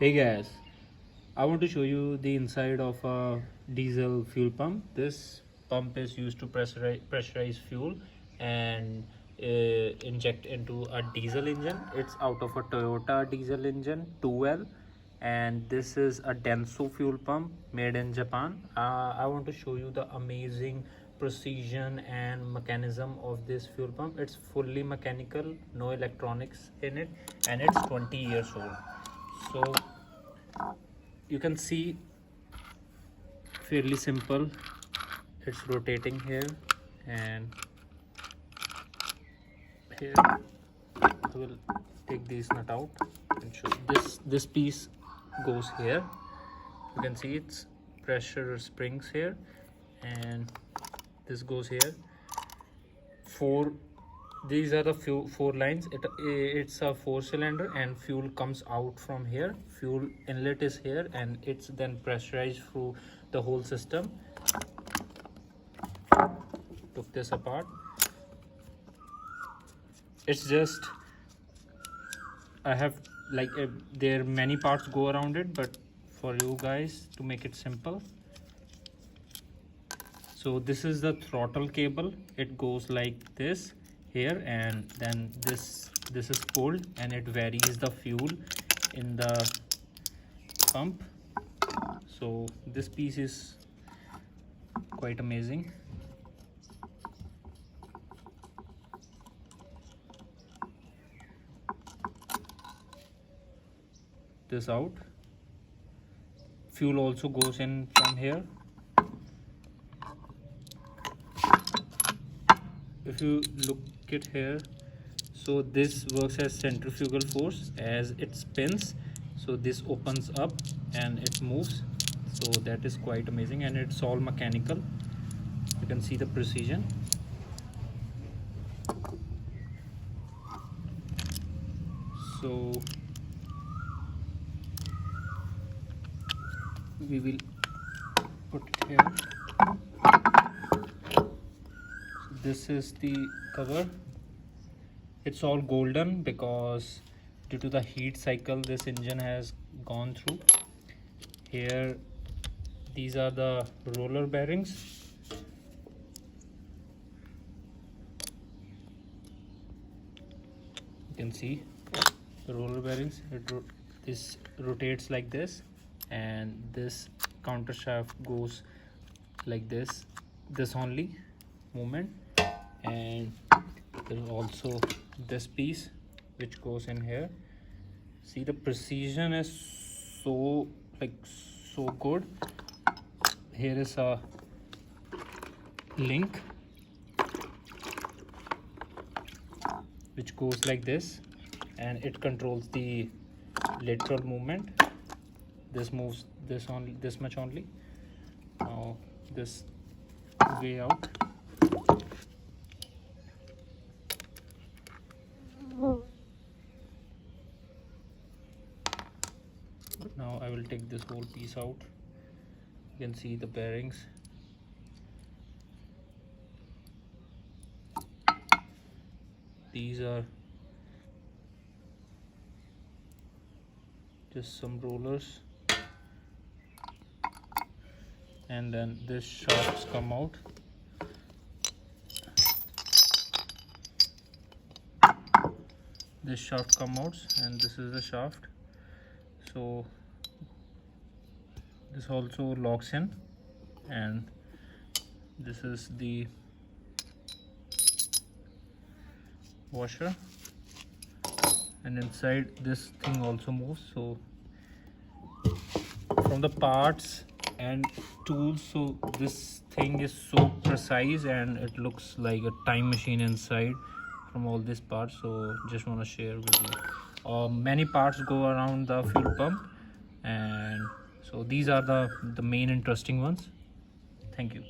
Hey guys, I want to show you the inside of a diesel fuel pump. This pump is used to pressurize fuel and inject into a diesel engine. It's out of a Toyota diesel engine 2L, and this is a Denso fuel pump made in Japan. I want to show you the amazing precision and mechanism of this fuel pump. It's fully mechanical, no electronics in it, and it's 20 years old. So you can see, fairly simple. It's rotating here and here. I will take these nut out and show you. This piece goes here. You can see it's pressure springs here, and this goes here. These are the four lines. It's a 4-cylinder, and fuel comes out from here. Fuel inlet is here, and it's then pressurized through the whole system. Took this apart. It's just, I have there are many parts go around it, but for you guys to make it simple. So this is the throttle cable. It goes like this here, and then this is pulled, and it varies the fuel in the pump. So this piece is quite amazing. This out. Fuel also goes in from here. If you look at here, so this works as centrifugal force. As it spins, so this opens up and it moves. So that is quite amazing, and it's all mechanical. You can see the precision. So we will put it here. This is the cover. It's all golden because due to the heat cycle this engine has gone through. Here, these are the roller bearings. You can see the roller bearings. This rotates like this, and this counter shaft goes like this only movement. And there is also this piece which goes in here. See, the precision is so good. Here is a link which goes like this, and it controls the lateral movement. This moves this much only. Now this way out. Now I will take this whole piece out. You can see the bearings. These are just some rollers, and then this shafts come out. This shaft comes out, and this is the shaft. So this also locks in, and this is the washer, and inside this thing also moves. So from the parts and tools, so this thing is so precise, and it looks like a time machine inside from all these parts. So just want to share with you. Many parts go around the fuel pump, and so these are the main interesting ones. Thank you.